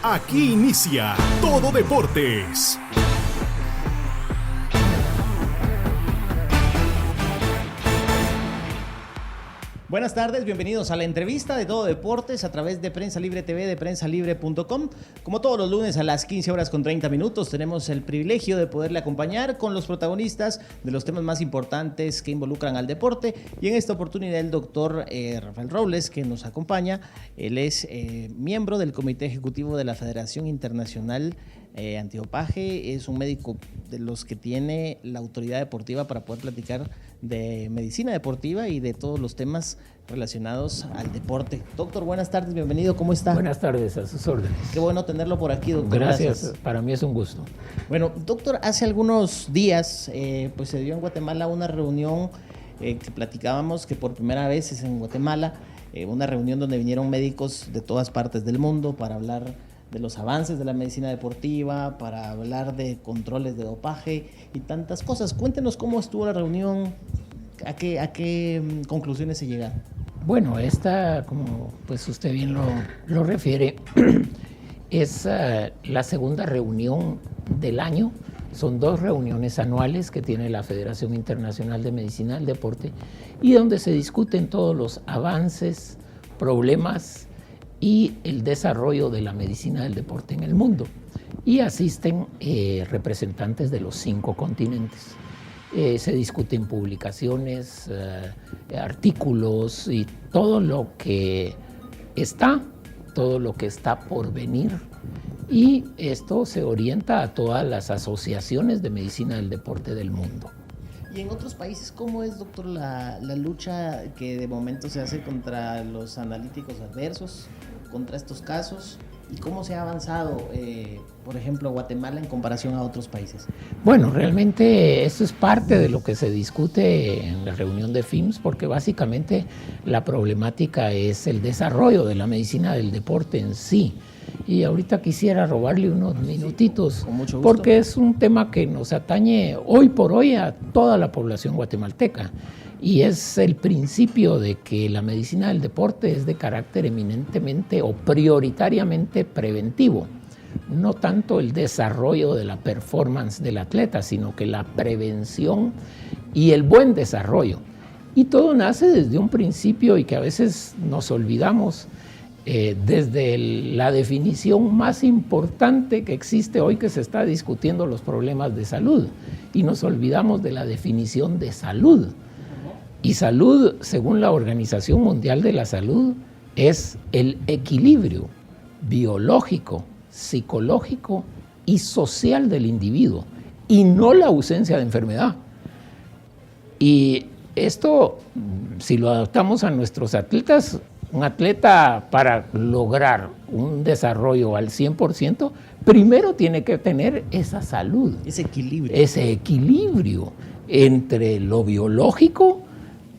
Aquí inicia Todo Deportes. Buenas tardes, bienvenidos a la entrevista de Todo Deportes a través de Prensa Libre TV, de prensalibre.com. Como todos los lunes a las 15 horas con 30 minutos, tenemos el privilegio de poderle acompañar con los protagonistas de los temas más importantes que involucran al deporte. Y en esta oportunidad el doctor Rafael Robles, que nos acompaña. Él es miembro del Comité Ejecutivo de la Federación Internacional Antidopaje. Es un médico de los que tiene la autoridad deportiva para poder platicar de medicina deportiva y de todos los temas relacionados al deporte. Doctor, buenas tardes, bienvenido, ¿cómo está? Buenas tardes, a sus órdenes. Qué bueno tenerlo por aquí, doctor. Gracias, para mí es un gusto. Bueno, doctor, hace algunos días pues se dio en Guatemala una reunión que platicábamos que por primera vez es en Guatemala, una reunión donde vinieron médicos de todas partes del mundo para hablar de los avances de la medicina deportiva, para hablar de controles de dopaje y tantas cosas. Cuéntenos cómo estuvo la reunión, a qué conclusiones se llegaron. Bueno, esta, como pues usted bien lo refiere, es la segunda reunión del año. Son 2 reuniones anuales que tiene la Federación Internacional de Medicina del Deporte y donde se discuten todos los avances, problemas y el desarrollo de la medicina del deporte en el mundo. Y asisten representantes de los 5 continentes. Se discuten publicaciones, artículos y todo lo que está por venir. Y esto se orienta a todas las asociaciones de medicina del deporte del mundo. ¿Y en otros países cómo es, doctor, la lucha que de momento se hace contra los analíticos adversos, contra estos casos? ¿Y cómo se ha avanzado, por ejemplo, Guatemala en comparación a otros países? Bueno, realmente esto es parte de lo que se discute en la reunión de FIMS, porque básicamente la problemática es el desarrollo de la medicina del deporte en sí. Y ahorita quisiera robarle unos minutitos, porque es un tema que nos atañe hoy por hoy a toda la población guatemalteca. Y es el principio de que la medicina del deporte es de carácter eminentemente o prioritariamente preventivo. No tanto el desarrollo de la performance del atleta, sino que la prevención y el buen desarrollo. Y todo nace desde un principio y que a veces nos olvidamos, desde la definición más importante que existe hoy, que se está discutiendo los problemas de salud, y nos olvidamos de la definición de salud. Y salud, según la Organización Mundial de la Salud, es el equilibrio biológico, psicológico y social del individuo, y no la ausencia de enfermedad. Y esto, si lo adaptamos a nuestros atletas, un atleta para lograr un desarrollo al 100%, primero tiene que tener esa salud. Ese equilibrio entre lo biológico,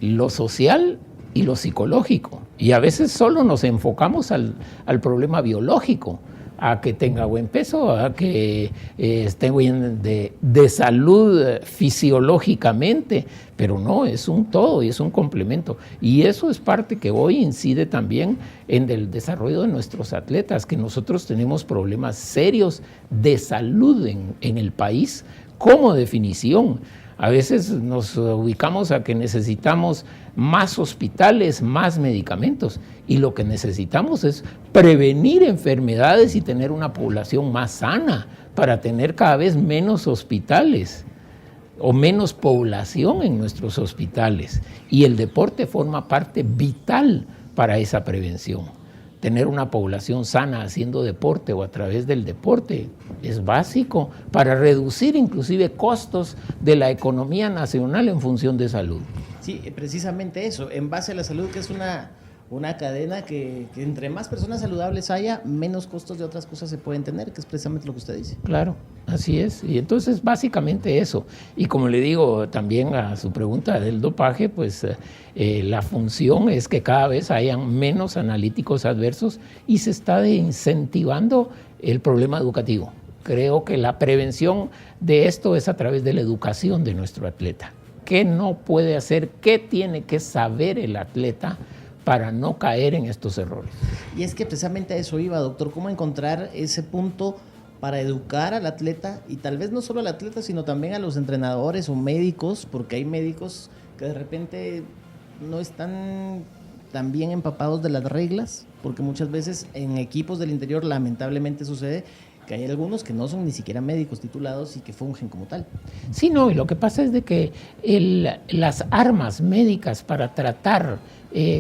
lo social y lo psicológico. Y a veces solo nos enfocamos al problema biológico, a que tenga buen peso, a que esté bien de salud fisiológicamente, pero no, es un todo y es un complemento. Y eso es parte que hoy incide también en el desarrollo de nuestros atletas, que nosotros tenemos problemas serios de salud en el país como definición. A veces nos ubicamos a que necesitamos más hospitales, más medicamentos, y lo que necesitamos es prevenir enfermedades y tener una población más sana para tener cada vez menos hospitales o menos población en nuestros hospitales. Y el deporte forma parte vital para esa prevención. Tener una población sana haciendo deporte o a través del deporte es básico para reducir inclusive costos de la economía nacional en función de salud. Sí, precisamente eso, en base a la salud, que es una cadena que entre más personas saludables haya, menos costos de otras cosas se pueden tener, que es precisamente lo que usted dice. Claro, así es. Y entonces básicamente eso. Y como le digo también a su pregunta del dopaje, pues la función es que cada vez hayan menos analíticos adversos y se está incentivando el problema educativo. Creo que la prevención de esto es a través de la educación de nuestro atleta. ¿Qué no puede hacer? ¿Qué tiene que saber el atleta para no caer en estos errores. Y es que precisamente a eso iba, doctor, ¿cómo encontrar ese punto para educar al atleta? Y tal vez no solo al atleta, sino también a los entrenadores o médicos, porque hay médicos que de repente no están tan bien empapados de las reglas, porque muchas veces en equipos del interior lamentablemente sucede que hay algunos que no son ni siquiera médicos titulados y que fungen como tal. Sí, no, y lo que pasa es de que las armas médicas para tratar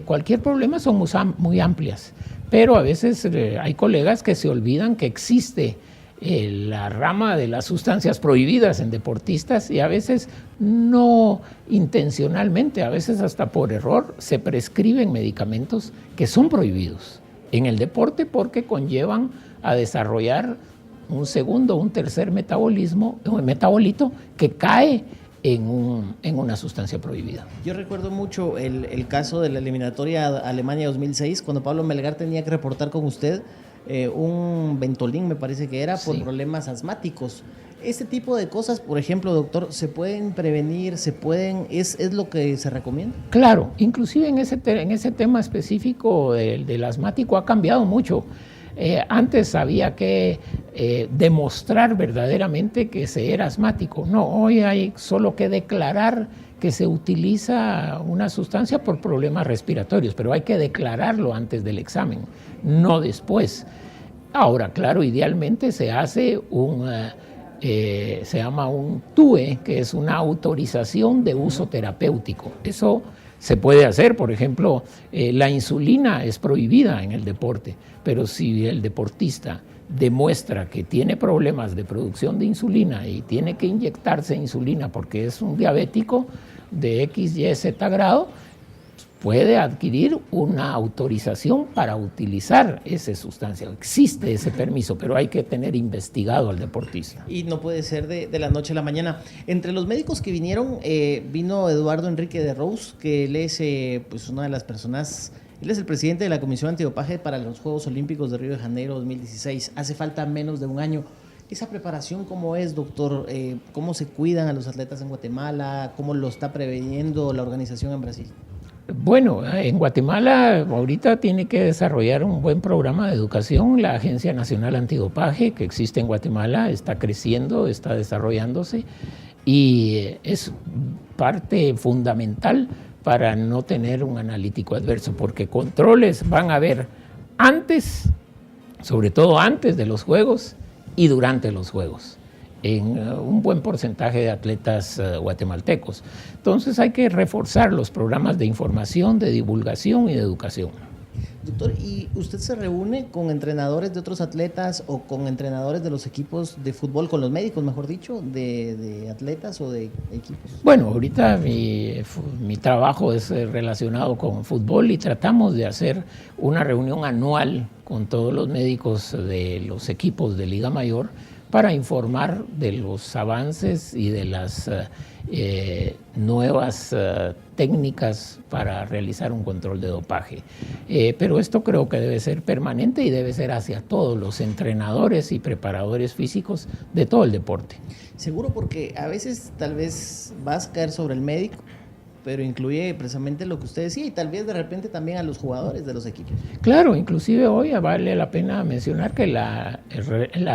cualquier problema son muy amplias, pero a veces hay colegas que se olvidan que existe la rama de las sustancias prohibidas en deportistas y a veces no intencionalmente, a veces hasta por error, se prescriben medicamentos que son prohibidos en el deporte porque conllevan a desarrollar un segundo, un tercer metabolito que cae en una sustancia prohibida. Yo recuerdo mucho el caso de la eliminatoria Alemania 2006, cuando Pablo Melgar tenía que reportar con usted un Ventolin, me parece que era, por problemas asmáticos. Este tipo de cosas, por ejemplo, doctor, ¿se pueden prevenir? ¿Es lo que se recomienda? Claro, inclusive en ese tema específico del asmático ha cambiado mucho. Antes había que demostrar verdaderamente que se era asmático. No, hoy hay solo que declarar que se utiliza una sustancia por problemas respiratorios, pero hay que declararlo antes del examen, no después. Ahora, claro, idealmente se hace se llama un TUE, que es una autorización de uso terapéutico. Eso se puede hacer, por ejemplo, la insulina es prohibida en el deporte, pero si el deportista demuestra que tiene problemas de producción de insulina y tiene que inyectarse insulina porque es un diabético de X, Y, Z grado, puede adquirir una autorización para utilizar esa sustancia. Existe ese permiso, pero hay que tener investigado al deportista. Y no puede ser de la noche a la mañana. Entre los médicos que vinieron, vino Eduardo Enrique de Rous, que él es pues una de las personas. Él es el presidente de la Comisión Antidopaje para los Juegos Olímpicos de Río de Janeiro 2016. Hace falta menos de un año. ¿Esa preparación cómo es, doctor? ¿Cómo se cuidan a los atletas en Guatemala? ¿Cómo lo está preveniendo la organización en Brasil? Bueno, en Guatemala ahorita tiene que desarrollar un buen programa de educación. La Agencia Nacional Antidopaje que existe en Guatemala está creciendo, está desarrollándose y es parte fundamental para no tener un analítico adverso, porque controles van a haber antes, sobre todo antes de los Juegos y durante los Juegos, en un buen porcentaje de atletas guatemaltecos. Entonces hay que reforzar los programas de información, de divulgación y de educación. Doctor, ¿y usted se reúne con entrenadores de otros atletas o con entrenadores de los equipos de fútbol, con los médicos, mejor dicho, de atletas o de equipos? Bueno, ahorita mi trabajo es relacionado con fútbol y tratamos de hacer una reunión anual con todos los médicos de los equipos de Liga Mayor para informar de los avances y de las nuevas técnicas para realizar un control de dopaje. Pero esto creo que debe ser permanente y debe ser hacia todos los entrenadores y preparadores físicos de todo el deporte. Seguro, porque a veces tal vez vas a caer sobre el médico, pero incluye precisamente lo que usted decía y tal vez de repente también a los jugadores de los equipos. Claro, inclusive hoy vale la pena mencionar que la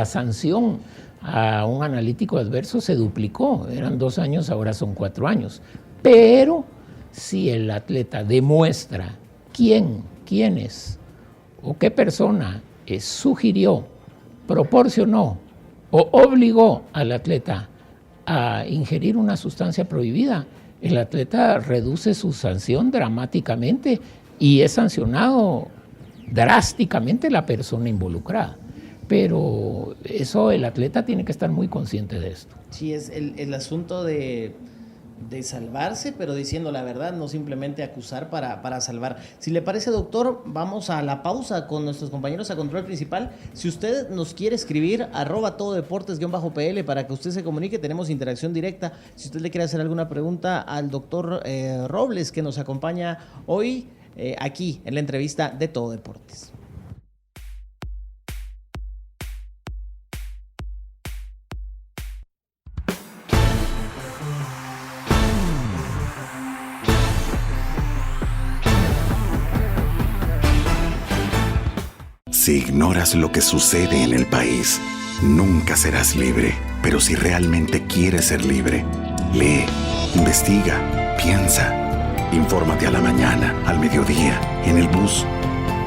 sanción a un analítico adverso se duplicó. Eran 2 años, ahora son 4 años. Pero si el atleta demuestra quiénes o qué persona sugirió, proporcionó o obligó al atleta a ingerir una sustancia prohibida, el atleta reduce su sanción dramáticamente y es sancionado drásticamente la persona involucrada. Pero eso el atleta tiene que estar muy consciente de esto. Sí, es el asunto de salvarse, pero diciendo la verdad, no simplemente acusar para salvar. Si le parece, doctor, vamos a la pausa con nuestros compañeros a control principal. Si usted nos quiere escribir, @tododeportes_PL para que usted se comunique, tenemos interacción directa. Si usted le quiere hacer alguna pregunta al doctor Robles, que nos acompaña hoy aquí en la entrevista de Todo Deportes. Si ignoras lo que sucede en el país, nunca serás libre. Pero si realmente quieres ser libre, lee, investiga, piensa. Infórmate a la mañana, al mediodía, en el bus.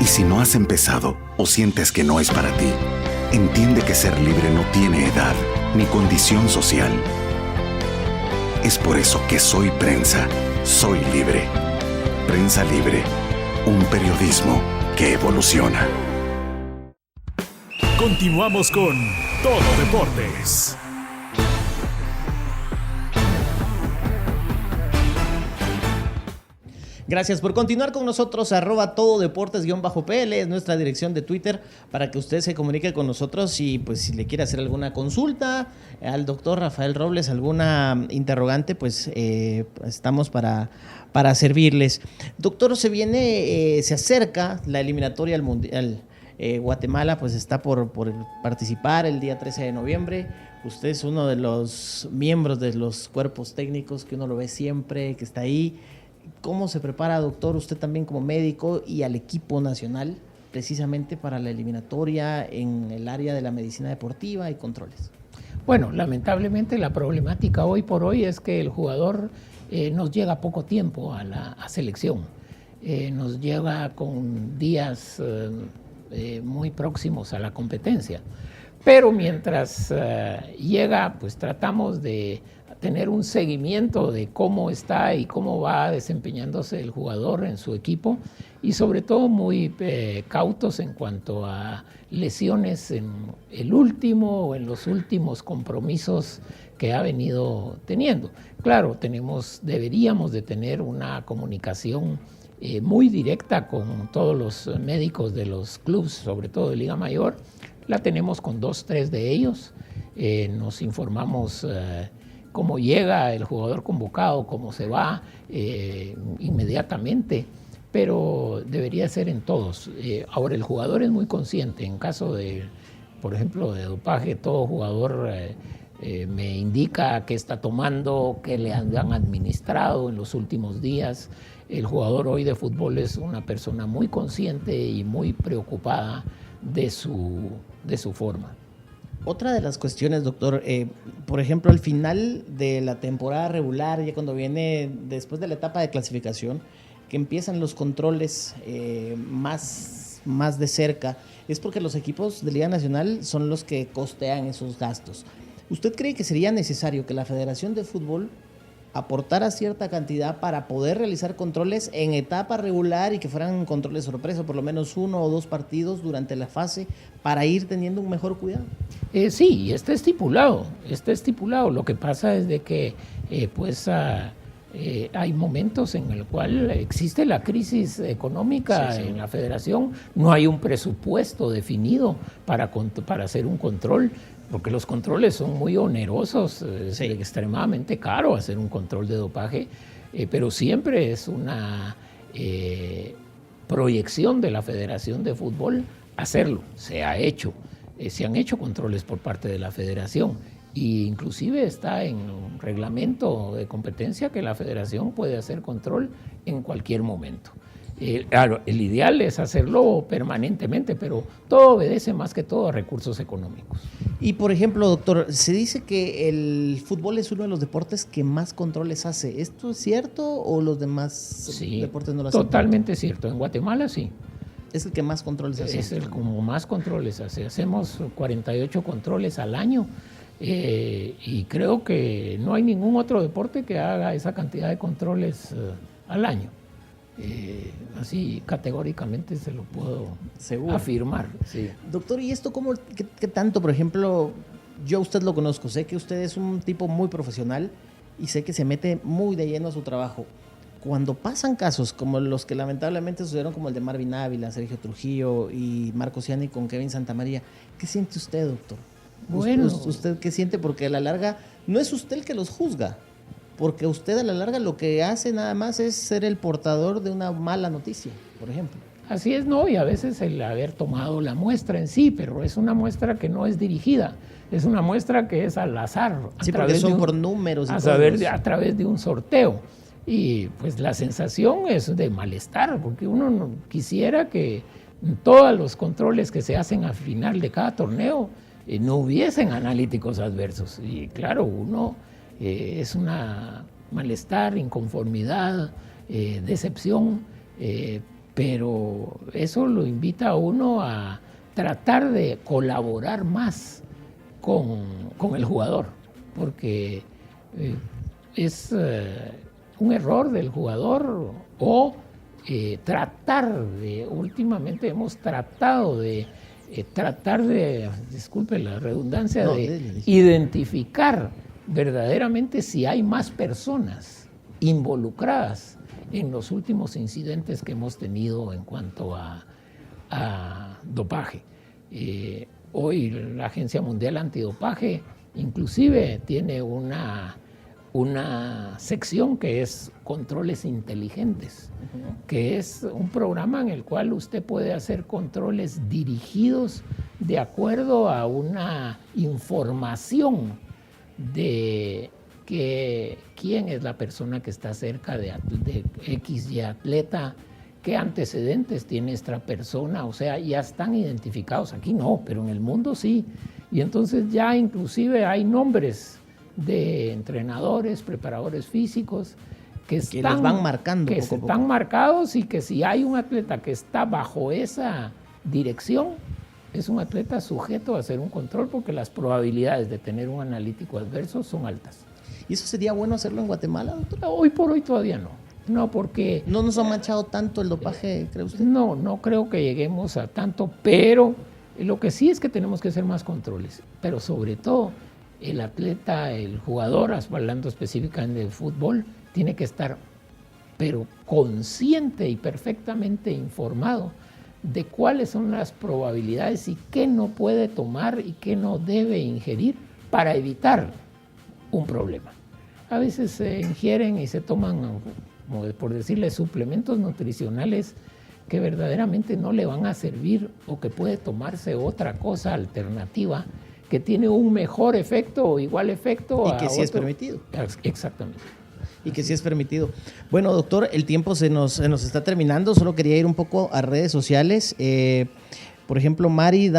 Y si no has empezado o sientes que no es para ti, entiende que ser libre no tiene edad ni condición social. Es por eso que Soy Prensa, soy libre. Prensa Libre, un periodismo que evoluciona. Continuamos con Todo Deportes. Gracias por continuar con nosotros, @tododeportes_PL es nuestra dirección de Twitter para que usted se comunique con nosotros y pues si le quiere hacer alguna consulta al doctor Rafael Robles, alguna interrogante, pues estamos para servirles. Doctor, se acerca la eliminatoria al Mundial. Guatemala pues está por participar el día 13 de noviembre. Usted es uno de los miembros de los cuerpos técnicos que uno lo ve siempre, que está ahí. ¿Cómo se prepara, doctor, usted también como médico y al equipo nacional precisamente para la eliminatoria en el área de la medicina deportiva y controles? Bueno, lamentablemente la problemática hoy por hoy es que el jugador nos llega poco tiempo a la selección. Nos llega con días muy próximos a la competencia. Pero mientras llega, pues tratamos de tener un seguimiento de cómo está y cómo va desempeñándose el jugador en su equipo y sobre todo muy cautos en cuanto a lesiones en el último o en los últimos compromisos que ha venido teniendo. Claro, deberíamos de tener una comunicación muy directa con todos los médicos de los clubes, sobre todo de Liga Mayor. La tenemos con 2, 3 de ellos. Nos informamos cómo llega el jugador convocado, cómo se va inmediatamente, pero debería ser en todos. Ahora, el jugador es muy consciente. En caso de, por ejemplo, de dopaje, todo jugador me indica qué está tomando, qué le han administrado en los últimos días. El jugador hoy de fútbol es una persona muy consciente y muy preocupada de su forma. Otra de las cuestiones, doctor, por ejemplo, al final de la temporada regular, ya cuando viene después de la etapa de clasificación, que empiezan los controles más de cerca, es porque los equipos de Liga Nacional son los que costean esos gastos. ¿Usted cree que sería necesario que la Federación de Fútbol aportara cierta cantidad para poder realizar controles en etapa regular y que fueran controles sorpresa, por lo menos 1 o 2 partidos durante la fase para ir teniendo un mejor cuidado? Sí, está estipulado. Lo que pasa es de que hay momentos en el cual existe la crisis económica en la federación, no hay un presupuesto definido para hacer un control, porque los controles son muy onerosos, es extremadamente caro hacer un control de dopaje, pero siempre es una proyección de la Federación de Fútbol hacerlo. Se ha hecho, se han hecho controles por parte de la Federación e inclusive está en un reglamento de competencia que la Federación puede hacer control en cualquier momento. Claro, el ideal es hacerlo permanentemente, pero todo obedece más que todo a recursos económicos. Y por ejemplo, doctor, se dice que el fútbol es uno de los deportes que más controles hace. ¿Esto es cierto o los demás deportes no lo hacen? Totalmente cierto. En Guatemala sí. ¿Es el que más controles hace? Es el como más controles hace. Hacemos 48 controles al año y creo que no hay ningún otro deporte que haga esa cantidad de controles al año. Así categóricamente se lo puedo afirmar. Sí. Doctor, ¿y esto qué tanto, por ejemplo, yo a usted lo conozco, sé que usted es un tipo muy profesional y sé que se mete muy de lleno a su trabajo? Cuando pasan casos como los que lamentablemente sucedieron, como el de Marvin Ávila, Sergio Trujillo y Marco Ciani con Kevin Santamaría, ¿qué siente usted, doctor? Bueno, ¿Usted qué siente? Porque a la larga no es usted el que los juzga, porque usted a la larga lo que hace nada más es ser el portador de una mala noticia, por ejemplo. Así es, ¿no? Y a veces el haber tomado la muestra en sí, pero es una muestra que no es dirigida, es una muestra que es al azar. Sí, porque son por números y a través de un sorteo. Y pues la sensación es de malestar, porque uno no quisiera que todos los controles que se hacen al final de cada torneo no hubiesen analíticos adversos. Y claro, uno es una malestar, inconformidad, decepción, pero eso lo invita a uno a tratar de colaborar más con el jugador, porque es un error del jugador o últimamente hemos tratado de disculpe la redundancia, identificar verdaderamente si hay más personas involucradas en los últimos incidentes que hemos tenido en cuanto a dopaje. Hoy la Agencia Mundial Antidopaje inclusive tiene una sección que es controles inteligentes, que es un programa en el cual usted puede hacer controles dirigidos de acuerdo a una información de quién es la persona que está cerca de X y atleta, qué antecedentes tiene esta persona, o sea, ya están identificados. Aquí no, pero en el mundo sí. Y entonces ya inclusive hay nombres de entrenadores, preparadores físicos que los van marcando que poco a poco. Están marcados, y que si hay un atleta que está bajo esa dirección, es un atleta sujeto a hacer un control, porque las probabilidades de tener un analítico adverso son altas. ¿Y eso sería bueno hacerlo en Guatemala, doctor? Hoy por hoy todavía no. No, porque... ¿No nos ha manchado tanto el dopaje, cree usted? No creo que lleguemos a tanto, pero lo que sí es que tenemos que hacer más controles. Pero sobre todo, el atleta, el jugador, hablando específicamente del fútbol, tiene que estar, pero consciente y perfectamente informado de cuáles son las probabilidades y qué no puede tomar y qué no debe ingerir para evitar un problema. A veces se ingieren y se toman, como por decirle, suplementos nutricionales que verdaderamente no le van a servir, o que puede tomarse otra cosa alternativa que tiene un mejor efecto o igual efecto. Y que sí es permitido. Exactamente. Y que sí es permitido. Bueno, doctor, el tiempo se nos está terminando. Solo quería ir un poco a redes sociales. Por ejemplo, Mari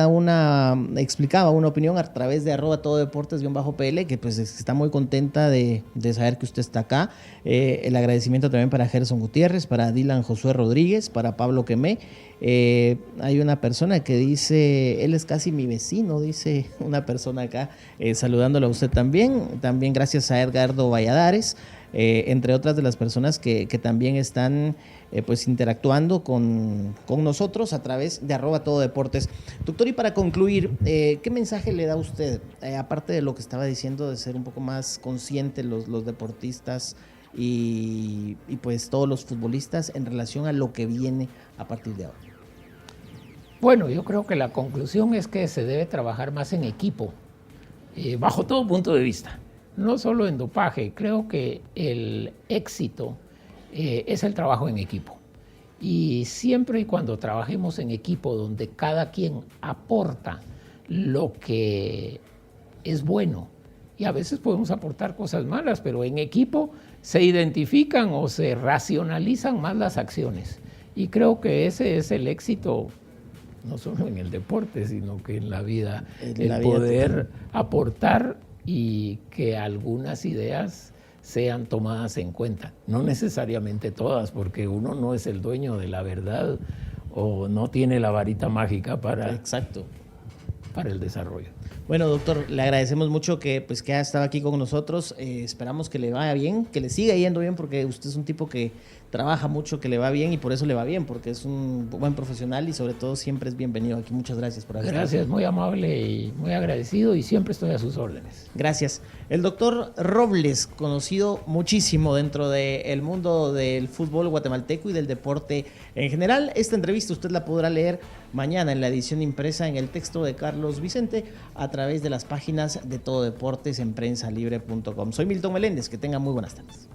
explicaba una opinión a través de @tododeportes_PL, que pues está muy contenta de saber que usted está acá. El agradecimiento también para Gerson Gutiérrez, para Dylan Josué Rodríguez, para Pablo Quemé. Hay una persona que dice, él es casi mi vecino, dice una persona acá, saludándolo a usted también. También gracias a Edgardo Valladares, entre otras de las personas que también están pues interactuando con nosotros a través de @tododeportes. Doctor, y para concluir, ¿qué mensaje le da usted, aparte de lo que estaba diciendo, de ser un poco más conscientes los deportistas y pues todos los futbolistas en relación a lo que viene a partir de ahora? Bueno, yo creo que la conclusión es que se debe trabajar más en equipo, bajo todo punto de vista. No solo en dopaje, creo que el éxito es el trabajo en equipo. Y siempre y cuando trabajemos en equipo, donde cada quien aporta lo que es bueno, y a veces podemos aportar cosas malas, pero en equipo se identifican o se racionalizan más las acciones. Y creo que ese es el éxito, no solo en el deporte, sino que en la vida, el poder aportar y que algunas ideas sean tomadas en cuenta. No necesariamente todas, porque uno no es el dueño de la verdad o no tiene la varita mágica para el desarrollo. Bueno, doctor, le agradecemos mucho que ha estado aquí con nosotros. Esperamos que le vaya bien, que le siga yendo bien, porque usted es un tipo que trabaja mucho, que le va bien, y por eso le va bien, porque es un buen profesional y sobre todo siempre es bienvenido aquí. Muchas gracias por haber estado. Gracias, muy amable y muy agradecido, y siempre estoy a sus órdenes. Gracias. El doctor Robles, conocido muchísimo dentro del mundo del fútbol guatemalteco y del deporte en general. Esta entrevista usted la podrá leer mañana en la edición impresa en el texto de Carlos Vicente a través de las páginas de Todo Deportes en prensalibre.com. Soy Milton Meléndez, que tenga muy buenas tardes.